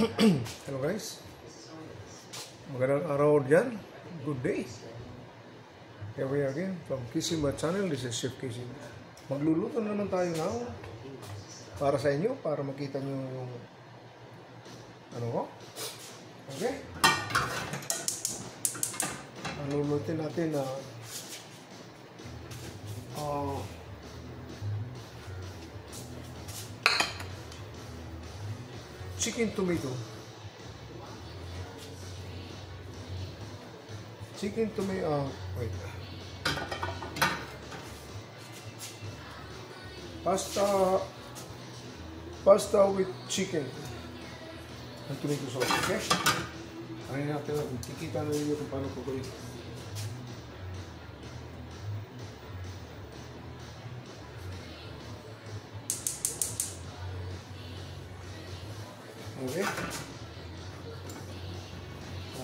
Hello guys, magandang araw dyan. Good day. Here we are again from Kisimba channel. This is Chef Kisimba. Magluluto naman tayo now para sa inyo, para makita nyo yung ano ko. Okay, ang lulutin natin na chicken tomato. Wait. Pasta with chicken and tomato sauce, okay? Ano natin, kikita na ninyo kung paano ko gawin. Okay.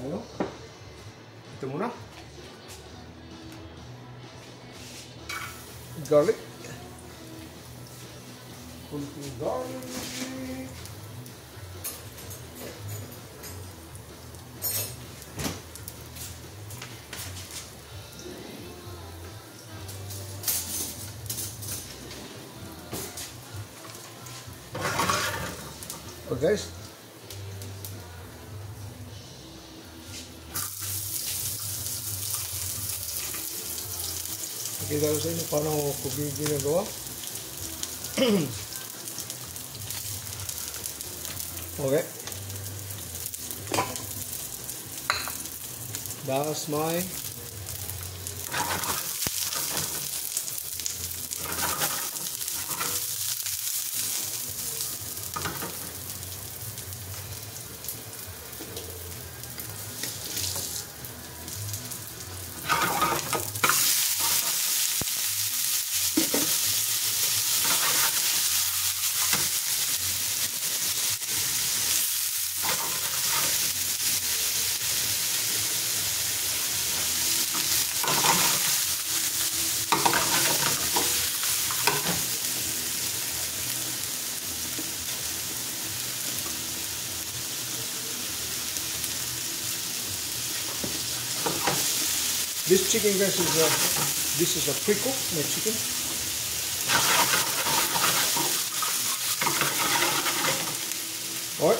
Ano? Ito muna. Garlic. Kunting garlic. Okay guys. Kita ko sa inyo paano ko ginagawa. Okay. That's my this chicken, guys, this is a pre-cook, my chicken. Alright.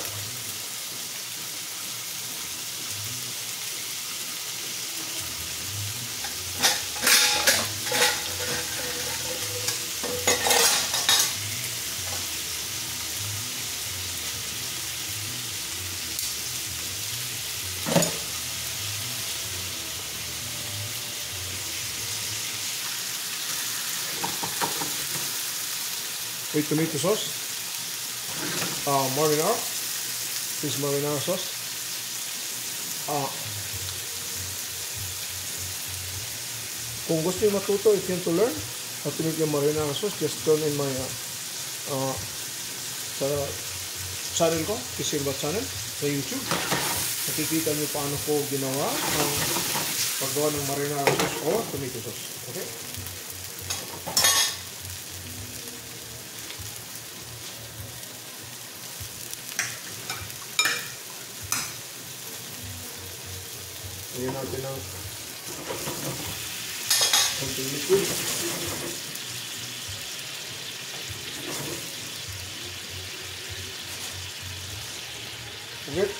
With tomato sauce, marinara, this marinara sauce. Kung gusto nyo matuto, if you want to learn how to make yung marinara sauce, just turn in my sa channel ko, Kisimba channel, sa YouTube. Nakikita nyo paano ko ginawa ang paggawa ng marinara sauce o tomato sauce. Okay? Ayan natin ang konting liquid. Okay.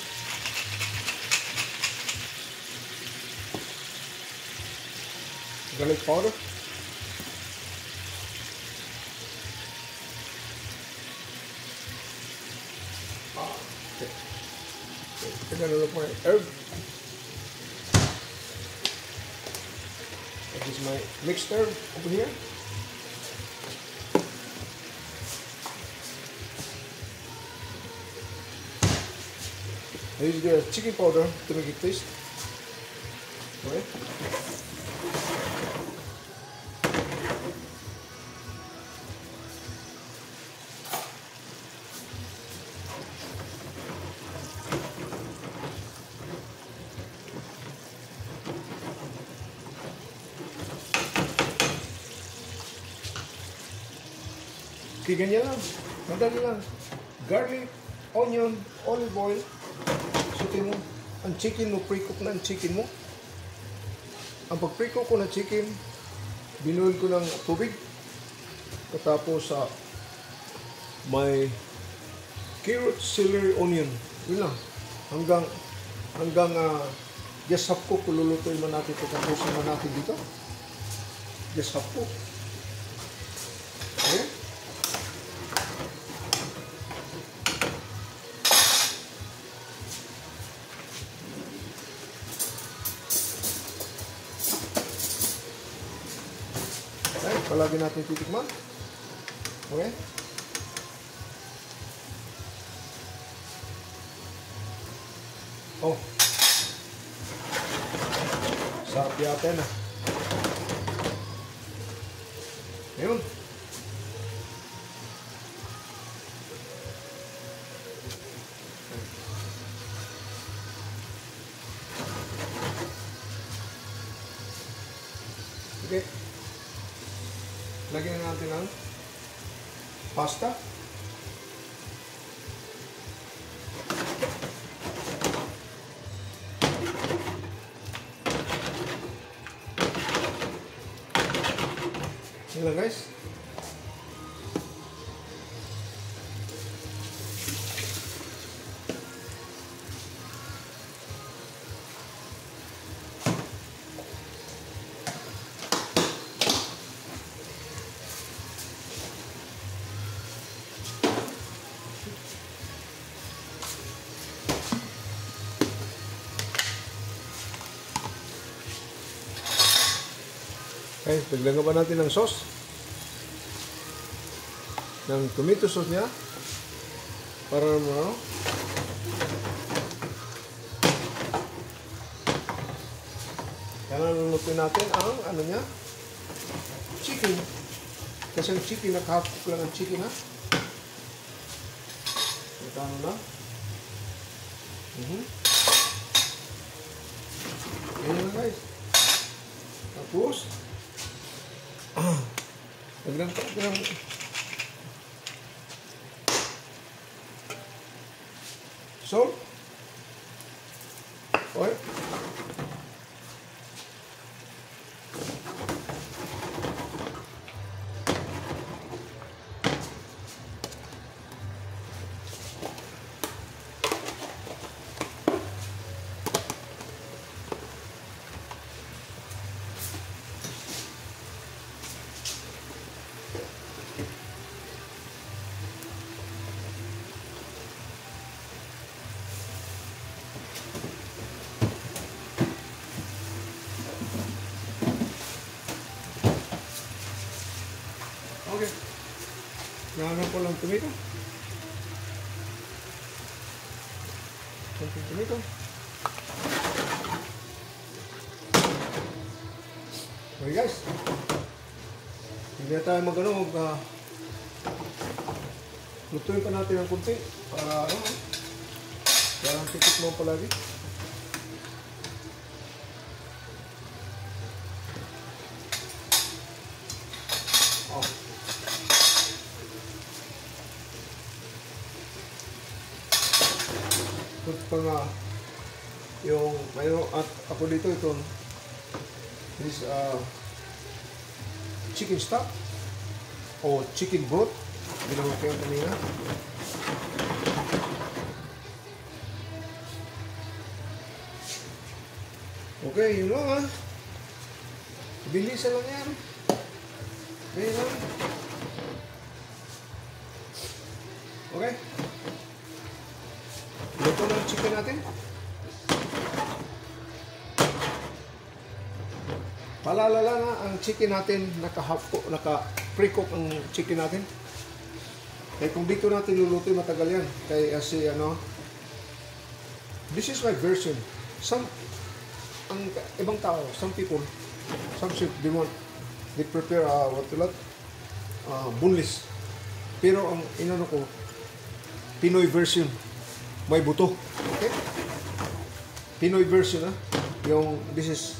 Garlic powder. Okay. Tingnan na lang po yung herb. This is my mixed herb over here. I use the chicken powder to make it taste. Okay. Okay, ganyan lang. Madali lang. Garlic, onion, olive oil. Sutin mo. Ang chicken mo, pre-cook na ang chicken mo. Ang pag-pre-cook ko na chicken, binuhil ko ng tubig. Katapos sa may carrot, celery, onion. Yun lang. Hanggang just half cook, kululutuin man natin ito. Tapusin man natin dito. Just half cook. Okay? Okay, palagi natin titikman. Okay? Oh. Sarap yata na. Ayun. Okay. Lagyan natin ang pasta. Yan lang guys. Okay, dagdagan pa natin ng sauce. Ng tomato sauce niya. Para naman, kailangan lulutuin natin ang ano niya, chicken. Kasi ang chicken, nakahapok lang ang chicken ha. Magkano na? Ganyan na guys. Tapos, dagdagan pa natin ng salt, oil, okay. Nahangap ko lang tomato. Konting tomato. Okay guys. Hindi na tayo mag-ano, lutuin pa natin ng kunti para ano, parang titik mo palagi. Oh. Ito pa nga yung mayroon at ako dito ito this chicken stock o chicken broth ginawa ko yung kanina. Okay, yun lang ha. Bilisan lang yan. Okay lang. Okay. Luto na yung chicken natin. Palalala na ang chicken natin, naka-pre-cook ang chicken natin. Kaya kung dito natin luluto, matagal yan. Kaya kasi ano, this is my version. Ang ibang tao, some people, some chef, they prepare boneless. Pero ang inano ko, Pinoy version, may buto. Okay? Pinoy version ha. Yung, this is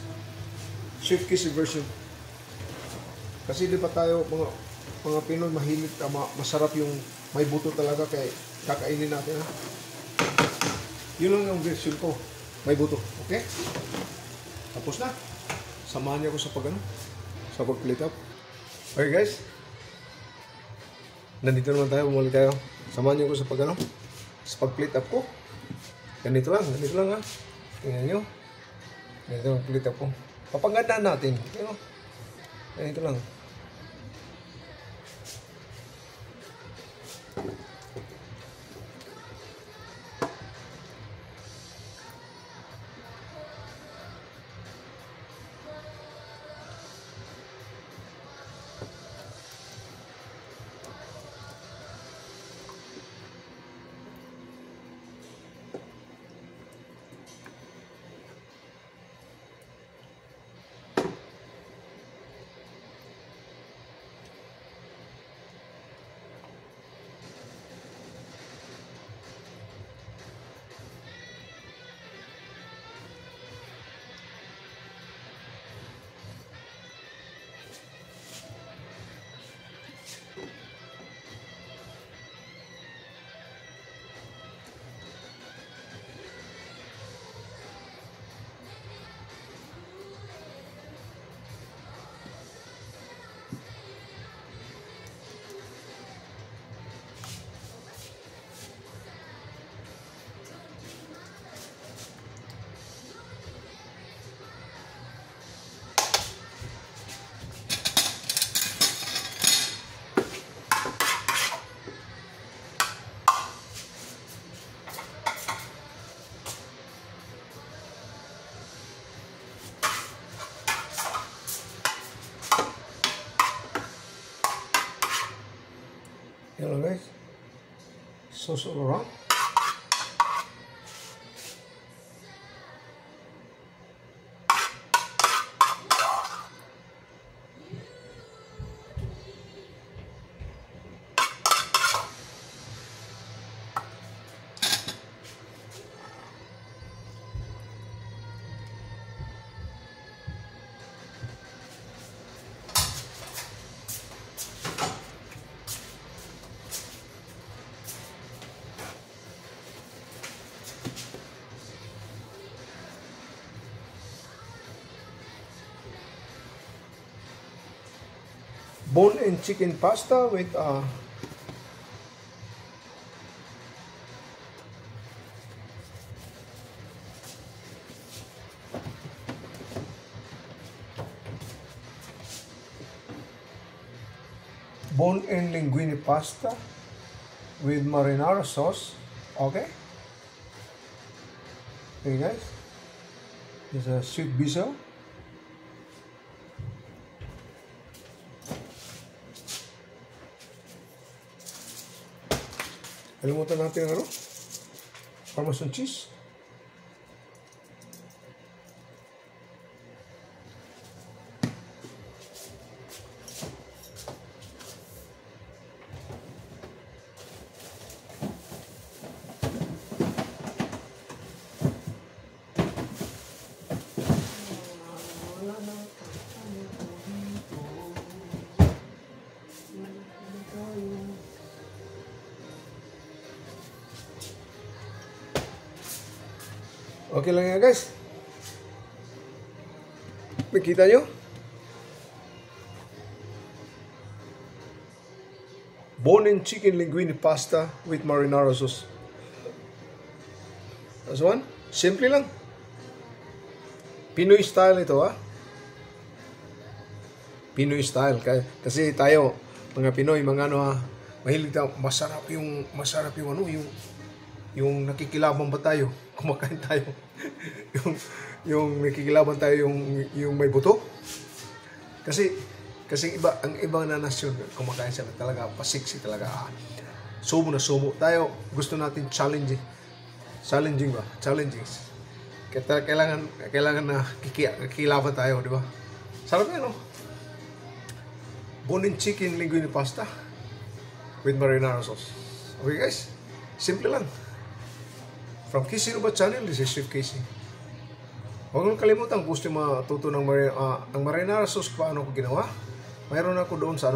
Chef Kissy version. Kasi di ba tayo, mga Pinoy mahilig, masarap yung may buto talaga. Kaya Kakainin natin, ha. Yun lang yung version ko. May buto. Okay? Tapos na. Samahan niyo ako sa sa pag-plate up. Okay guys. Nandito naman tayo. Bumalik tayo. Samahan niyo ako sa sa pag-plate up ko. Ganito lang ha. Tingnan nyo. Ganito ang plate up ko. Papagandaan natin. Ganito lang. Yan lang guys. Sauce all around. Bone and chicken pasta with bone and linguine pasta with marinara sauce. Okay. Okay guys. This is a sweet basil. Kalimutan natin ang Parmesan cheese. Okay lang yan guys. Nakita nyo? Bone and chicken linguine pasta with marinara sauce. That's one. Simple lang. Pinoy style ito ha. Pinoy style. Kasi tayo, mga Pinoy, mga mahilig tayo, masarap yung yung nakikilaban ba tayo? Kumakain tayo. yung nakikilaban tayo yung may buto. Kasi ang ibang na nasyon kumakain sila talaga pasiksi talaga. Sumo na sumo. Tayo gusto natin challenging ba? Challenging. Kailangan na kikilaban tayo, di ba? Sarap yan, no? Bone and chicken linguine pasta with marinara sauce. Okay guys? Simple lang. From Casey Rubat Channel, this is Chef Casey. Huwag nang kalimutan kung gusto matuto ng marinara sauce paano ko ginawa. Mayroon ako doon sa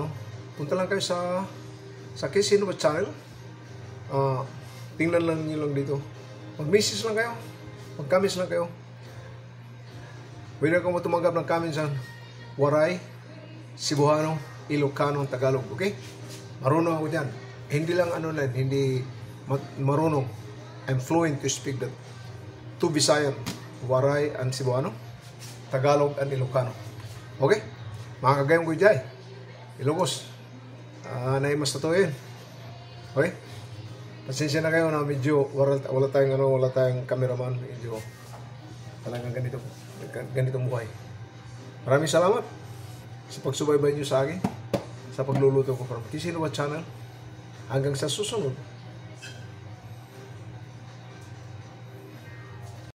punta lang kayo sa Casey Rubat Channel. tingnan lang nyo lang dito. Mag-message lang kayo. Mag-comments lang kayo. Pwede kang tumanggap ng comments sa Waray, Cebuano, Ilocano, Tagalog. Okay? Marunong ako dyan. Hindi lang hindi marunong. I'm fluent to speak that. Two Visayan, Waray and Cebuano, Tagalog and Ilocano. Okay? Mga kagayong ko dyan. Ilocos. Naimas na to yun. Okay? Pasensya na kayo na medyo wala tayong cameraman. Medyo talagang ganitong buhay. Maraming salamat sa pagsubaybay nyo sa akin, sa pagluluto ko from Kisinawa Channel. Hanggang sa susunod.